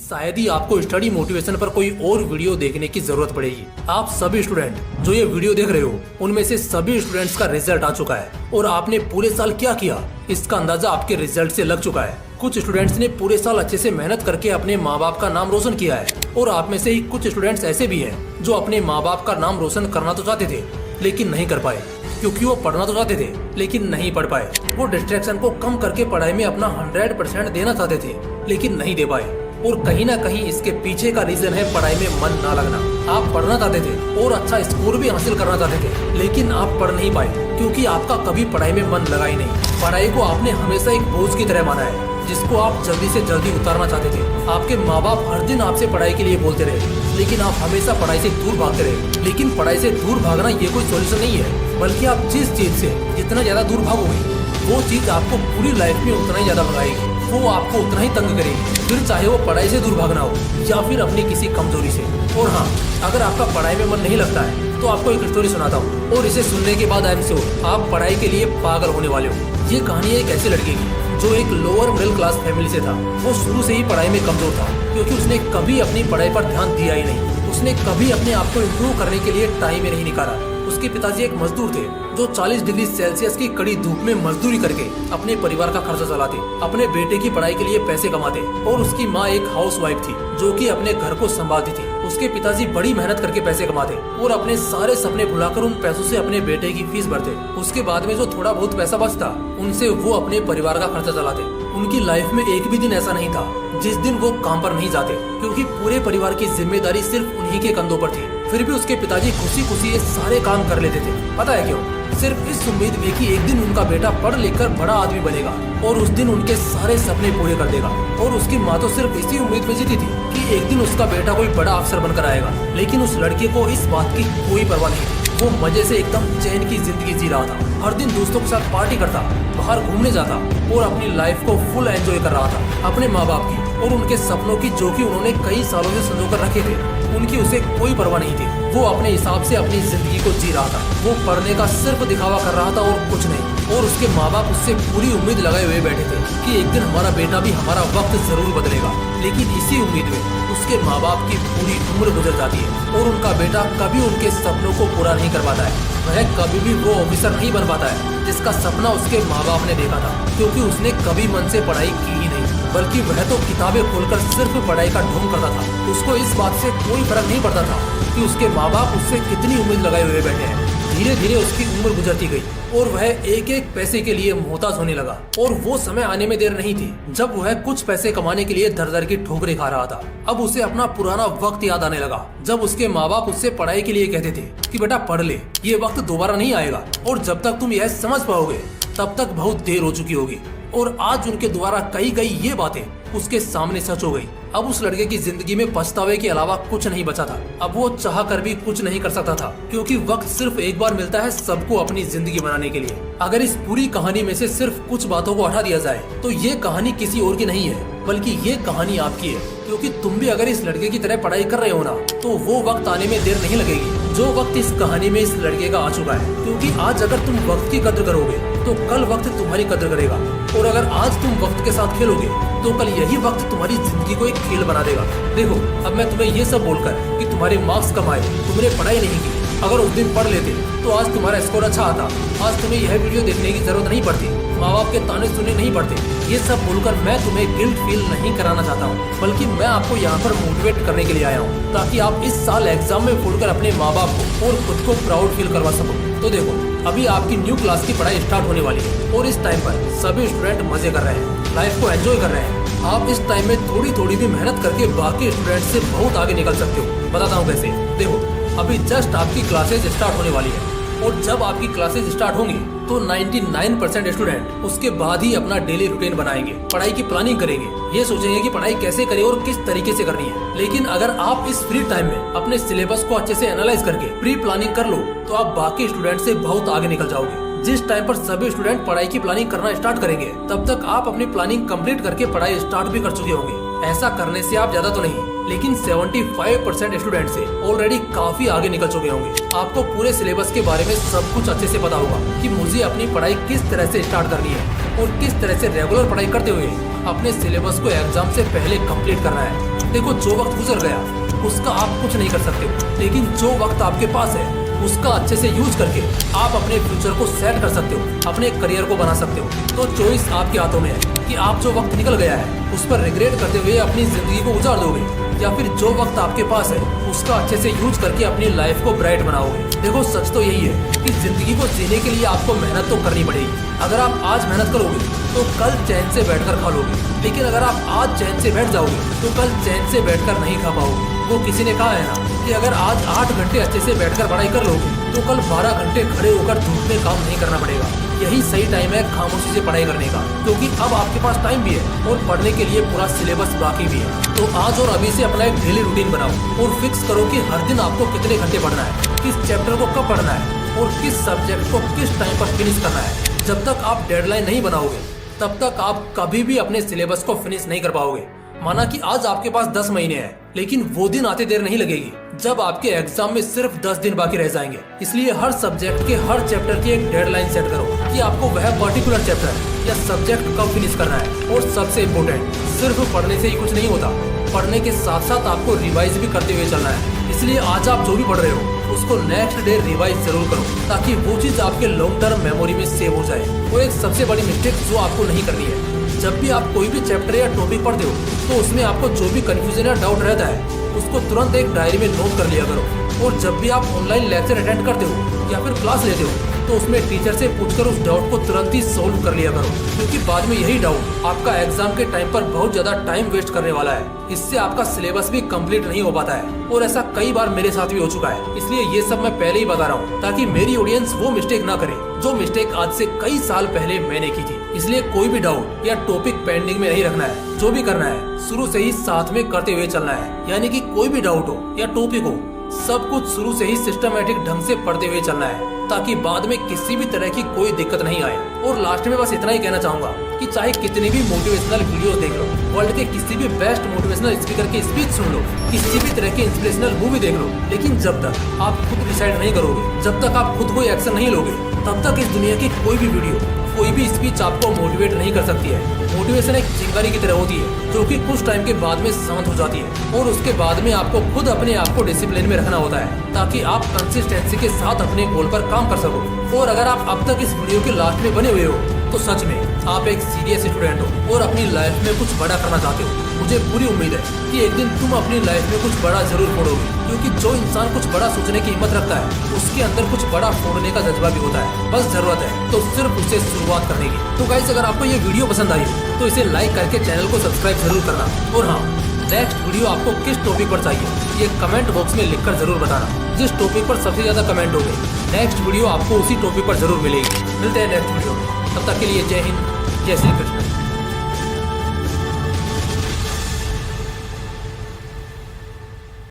शायद ही आपको study motivation पर कोई और वीडियो देखने की जरूरत पड़ेगी। आप सभी स्टूडेंट जो ये वीडियो देख रहे हो, उनमें से सभी स्टूडेंट्स का रिजल्ट आ चुका है और आपने पूरे साल क्या किया इसका अंदाजा आपके रिजल्ट से लग चुका है। कुछ स्टूडेंट्स ने पूरे साल अच्छे से मेहनत करके अपने माँ बाप का नाम रोशन किया है और आप में से ही कुछ स्टूडेंट्स ऐसे भी हैं जो अपने माँ बाप का नाम रोशन करना तो चाहते थे लेकिन नहीं कर पाए, क्योंकि वो पढ़ना तो चाहते थे लेकिन नहीं पढ़ पाए। वो डिस्ट्रैक्शन को कम करके पढ़ाई में अपना 100% देना चाहते थे लेकिन नहीं दे पाए। और कहीं ना कहीं इसके पीछे का रीजन है पढ़ाई में मन ना लगना। आप पढ़ना चाहते थे और अच्छा स्कोर भी हासिल करना चाहते थे लेकिन आप पढ़ नहीं पाए क्योंकि आपका कभी पढ़ाई में मन लगा ही नहीं। पढ़ाई को आपने हमेशा एक बोझ की तरह माना है जिसको आप जल्दी से जल्दी उतारना चाहते थे। आपके माँ बाप हर दिन आपसे पढ़ाई के लिए बोलते रहे लेकिन आप हमेशा पढ़ाई से दूर भागते रहे। लेकिन पढ़ाई से दूर भागना ये कोई सॉल्यूशन नहीं है, बल्कि आप जिस चीज से जितना ज्यादा दूर भागोगे वो चीज आपको पूरी लाइफ में उतना ही ज्यादा भगाएगी, वो आपको उतना ही तंग करेगी, फिर चाहे वो पढ़ाई से दूर भागना हो या फिर अपनी किसी कमजोरी से। और हाँ, अगर आपका पढ़ाई में मन नहीं लगता है तो आपको एक स्टोरी सुनाता हूँ और इसे सुनने के बाद आई एम श्योर आप पढ़ाई के लिए पागल होने वाले हो। ये कहानी है एक ऐसे लड़के की जो एक लोअर मिडिल क्लास फैमिली से था। वो शुरू से ही पढ़ाई में कमजोर था क्योंकि उसने कभी अपनी पढ़ाई पर ध्यान दिया ही नहीं। उसने कभी अपने आप को इम्प्रूव करने के लिए टाइम ही नहीं निकाला। उसके पिताजी एक मजदूर थे जो 40 डिग्री सेल्सियस की कड़ी धूप में मजदूरी करके अपने परिवार का खर्चा चलाते, अपने बेटे की पढ़ाई के लिए पैसे कमाते। और उसकी माँ एक हाउसवाइफ थी जो कि अपने घर को संभालती थी। उसके पिताजी बड़ी मेहनत करके पैसे कमाते और अपने सारे सपने भुलाकर उन पैसों से अपने बेटे की फीस भरते। उसके बाद में जो थोड़ा बहुत पैसा बचता उनसे वो अपने परिवार का खर्चा चलाते। उनकी लाइफ में एक भी दिन ऐसा नहीं था जिस दिन वो काम पर नहीं जाते क्योंकि पूरे परिवार की जिम्मेदारी सिर्फ उन्हीं के कंधों पर थी। फिर भी उसके पिताजी खुशी खुशी ये सारे काम कर लेते थे। पता है क्यों? सिर्फ इस उम्मीद में कि एक दिन उनका बेटा पढ़ लिख कर बड़ा आदमी बनेगा और उस दिन उनके सारे सपने पूरे कर देगा। और उसकी माँ तो सिर्फ इसी उम्मीद में जीती थी कि एक दिन उसका बेटा कोई बड़ा अफसर बनकर आएगा। लेकिन उस लड़के को इस बात की कोई परवाह नहीं थी। वो मजे से एकदम चैन की जिंदगी जी रहा था। हर दिन दोस्तों के साथ पार्टी करता, बाहर घूमने जाता और अपनी लाइफ को फुल एंजॉय कर रहा था। अपने माँ बाप की और उनके सपनों की जो कि उन्होंने कई सालों से संजो कर रखे थे, उनकी उसे कोई परवाह नहीं थी। वो अपने हिसाब से अपनी जिंदगी को जी रहा था। वो पढ़ने का सिर्फ दिखावा कर रहा था और कुछ नहीं। और उसके माँ बाप उससे पूरी उम्मीद लगाए हुए बैठे थे कि एक दिन हमारा बेटा भी हमारा वक्त जरूर बदलेगा। लेकिन इसी उम्मीद में उसके माँ बाप की पूरी उम्र गुजर जाती है और उनका बेटा कभी उनके सपनों को पूरा नहीं कर पाता है। वह कभी भी वो ऑफिसर नहीं बन पाता है जिसका सपना उसके माँ बाप ने देखा था, क्योंकि उसने कभी मन से पढ़ाई की ही नहीं, बल्कि वह तो किताबें खोलकर सिर्फ पढ़ाई का ढोंग करता था। उसको इस बात से कोई फर्क नहीं पड़ता था कि उसके माँ बाप उससे कितनी उम्मीद लगाए हुए बैठे हैं। धीरे धीरे उसकी उम्र गुजरती गई और वह एक एक पैसे के लिए मोहताज होने लगा। और वो समय आने में देर नहीं थी जब वह कुछ पैसे कमाने के लिए दर दर की ठोकरें खा रहा था। अब उसे अपना पुराना वक्त याद आने लगा जब उसके माँ बाप उससे पढ़ाई के लिए कहते थे कि बेटा पढ़ ले, ये वक्त दोबारा नहीं आएगा और जब तक तुम यह समझ पाओगे तब तक बहुत देर हो चुकी होगी। और आज उनके द्वारा कही गई ये बातें उसके सामने सच हो गई। अब उस लड़के की जिंदगी में पछतावे के अलावा कुछ नहीं बचा था। अब वो चाह कर भी कुछ नहीं कर सकता था क्योंकि वक्त सिर्फ एक बार मिलता है सबको अपनी जिंदगी बनाने के लिए। अगर इस पूरी कहानी में से सिर्फ कुछ बातों को हटा दिया जाए तो ये कहानी किसी और की नहीं है, बल्कि ये कहानी आपकी है। क्योंकि तुम भी अगर इस लड़के की तरह पढ़ाई कर रहे हो ना, तो वो वक्त आने में देर नहीं लगेगी जो वक्त इस कहानी में इस लड़के का आ चुका है। क्योंकि आज अगर तुम वक्त की कद्र करोगे तो कल वक्त तुम्हारी कद्र करेगा, और अगर आज तुम वक्त के साथ खेलोगे तो कल यही वक्त तुम्हारी जिंदगी को एक खेल बना देगा। देखो, अब मैं तुम्हें ये सब बोलकर कि तुम्हारे मार्क्स कम आए, तुमने पढ़ाई नहीं की, अगर उस दिन पढ़ लेते तो आज तुम्हारा स्कोर अच्छा आता, आज तुम्हें यह वीडियो देखने की जरूरत नहीं पड़ती, माँ बाप के ताने सुनने नहीं पड़ते। ये सब बोलकर मैं तुम्हें गिल्ट फील नहीं कराना चाहता हूँ, बल्कि मैं आपको यहाँ पर मोटिवेट करने के लिए आया हूँ ताकि आप इस साल एग्जाम में फुलकर अपने माँ बाप को और खुद को प्राउड फील करवा सको। तो देखो, अभी आपकी न्यू क्लास की पढ़ाई स्टार्ट होने वाली है और इस टाइम पर सभी स्टूडेंट मजे कर रहे हैं, लाइफ को एंजॉय कर रहे हैं। आप इस टाइम में थोड़ी थोड़ी भी मेहनत करके बाकी स्टूडेंट से बहुत आगे निकल सकते हो। बताता हूँ कैसे। देखो, अभी जस्ट आपकी क्लासेज स्टार्ट होने वाली है और जब आपकी क्लासेज स्टार्ट होंगी तो 99% स्टूडेंट उसके बाद ही अपना डेली रूटीन बनाएंगे, पढ़ाई की प्लानिंग करेंगे, ये सोचेंगे कि पढ़ाई कैसे करें और किस तरीके से करनी है। लेकिन अगर आप इस फ्री टाइम में अपने सिलेबस को अच्छे से एनालाइज करके प्री प्लानिंग कर लो तो आप बाकी स्टूडेंट से बहुत आगे निकल जाओगे। जिस टाइम पर सभी स्टूडेंट पढ़ाई की प्लानिंग करना स्टार्ट करेंगे तब तक आप अपनी प्लानिंग कंप्लीट करके पढ़ाई स्टार्ट भी कर चुके होंगे। ऐसा करने से आप ज्यादा तो नहीं लेकिन 75% स्टूडेंट से ऑलरेडी काफी आगे निकल चुके होंगे। आपको पूरे सिलेबस के बारे में सब कुछ अच्छे से पता होगा कि मुझे अपनी पढ़ाई किस तरह से स्टार्ट करनी है और किस तरह से रेगुलर पढ़ाई करते हुए अपने सिलेबस को एग्जाम से पहले कंप्लीट करना है। देखो, जो वक्त गुजर गया उसका आप कुछ नहीं कर सकते, लेकिन जो वक्त आपके पास है उसका अच्छे से यूज करके आप अपने फ्यूचर को सेट कर सकते हो, अपने करियर को बना सकते हो। तो चॉइस आपके हाथों में है कि आप जो वक्त निकल गया है उस पर रिग्रेट करते हुए अपनी जिंदगी को उजाड़ दोगे या फिर जो वक्त आपके पास है उसका अच्छे से यूज करके अपनी लाइफ को ब्राइट बनाओगे। देखो, सच तो यही है कि जिंदगी को जीने के लिए आपको मेहनत तो करनी पड़ेगी। अगर आप आज मेहनत करोगे तो कल चैन से बैठकर खा लोगे, लेकिन अगर आप आज चैन से बैठ जाओगे तो कल चैन से बैठकर नहीं खा पाओगे। वो किसी ने कहा है ना कि अगर आज 8 घंटे अच्छे से बैठकर पढ़ाई कर लोगे तो कल 12 घंटे खड़े होकर धूप में काम नहीं करना पड़ेगा। यही सही टाइम है खामोशी से पढ़ाई करने का, क्योंकि अब आपके पास टाइम भी है और पढ़ने के लिए पूरा सिलेबस बाकी भी है। तो आज और अभी से अपना एक डेली रूटीन बनाओ और फिक्स करो कि हर दिन आपको कितने घंटे पढ़ना है, किस चैप्टर को कब पढ़ना है और किस सब्जेक्ट को किस टाइम पर फिनिश करना है। जब तक आप डेडलाइन नहीं बनाओगे तब तक आप कभी भी अपने सिलेबस को फिनिश नहीं कर पाओगे। माना कि आज आपके पास 10 महीने हैं, लेकिन वो दिन आते देर नहीं लगेगी जब आपके एग्जाम में सिर्फ 10 दिन बाकी रह जाएंगे। इसलिए हर सब्जेक्ट के हर चैप्टर की एक डेडलाइन सेट करो कि आपको वह पर्टिकुलर चैप्टर या सब्जेक्ट कब फिनिश करना है। और सबसे इम्पोर्टेंट, सिर्फ पढ़ने से ही कुछ नहीं होता, पढ़ने के साथ साथ आपको रिवाइज भी करते हुए चलना है। इसलिए आज आप जो भी पढ़ रहे हो उसको नेक्स्ट डे रिवाइज जरूर करो, ताकि वो चीज आपके लॉन्ग टर्म मेमोरी में सेव हो जाए। वो एक सबसे बड़ी मिस्टेक जो आपको नहीं करनी है, जब भी आप कोई भी चैप्टर या टॉपिक पढ़ते हो तो उसमें आपको जो भी कंफ्यूजन या डाउट रहता है उसको तुरंत एक डायरी में नोट कर लिया करो। और जब भी आप ऑनलाइन लेक्चर अटेंड करते हो या फिर क्लास लेते हो तो उसमें टीचर से पूछकर उस डाउट को तुरंत ही सोल्व कर लिया करो, क्योंकि बाद में यही डाउट आपका एग्जाम के टाइम पर बहुत ज्यादा टाइम वेस्ट करने वाला है। इससे आपका सिलेबस भी कंप्लीट नहीं हो पाता है, और ऐसा कई बार मेरे साथ भी हो चुका है। इसलिए ये सब मैं पहले ही बता रहा हूँ ताकि मेरी ऑडियंस वो मिस्टेक ना करे जो मिस्टेक आज से कई साल पहले मैंने की थी। इसलिए कोई भी डाउट या टॉपिक पेंडिंग में नहीं रखना है, जो भी करना है शुरू से ही साथ में करते हुए चलना है। यानी कि कोई भी डाउट हो या टॉपिक हो, सब कुछ शुरू से ही सिस्टमेटिक ढंग से पढ़ते हुए चलना है, ताकि बाद में किसी भी तरह की कोई दिक्कत नहीं आए। और लास्ट में बस इतना ही कहना चाहूंगा कि चाहे कितनी भी मोटिवेशनल वीडियोस देख लो, वर्ल्ड के किसी भी बेस्ट मोटिवेशनल स्पीकर की स्पीच सुन लो, किसी भी तरह की इंस्पिरेशनल मूवी देख लो, लेकिन जब तक आप खुद डिसाइड नहीं करोगे, जब तक आप खुद कोई एक्शन नहीं लोगे, तब तक इस दुनिया की कोई भी वीडियो, कोई भी स्पीच आपको मोटिवेट नहीं कर सकती है। मोटिवेशन एक चिंगारी की तरह होती है जो कि कुछ टाइम के बाद में शांत हो जाती है, और उसके बाद में आपको खुद अपने आप को डिसिप्लिन में रखना होता है, ताकि आप कंसिस्टेंसी के साथ अपने गोल पर काम कर सको। और अगर आप अब तक इस वीडियो के लास्ट में बने हुए हो तो सच में आप एक सीरियस स्टूडेंट हो और अपनी लाइफ में कुछ बड़ा करना चाहते हो। मुझे पूरी उम्मीद है कि एक दिन तुम अपनी लाइफ में कुछ बड़ा जरूर फोड़ोगे, क्योंकि जो इंसान कुछ बड़ा सोचने की हिम्मत रखता है उसके अंदर कुछ बड़ा फोड़ने का जज्बा भी होता है। बस जरूरत है तो सिर्फ उसे शुरुआत करने की। तो गाइस, अगर आपको ये वीडियो पसंद आई तो इसे लाइक करके चैनल को सब्सक्राइब जरूर करना। और हाँ, नेक्स्ट वीडियो आपको किस टॉपिक पर चाहिए ये कमेंट बॉक्स में लिखकर जरूर बताना। जिस टॉपिक पर सबसे ज्यादा कमेंट होंगे नेक्स्ट वीडियो आपको उसी टॉपिक पर जरूर मिलेगी। मिलते हैं नेक्स्ट वीडियो में, तब तक के लिए जय हिंद, जय श्री कृष्ण।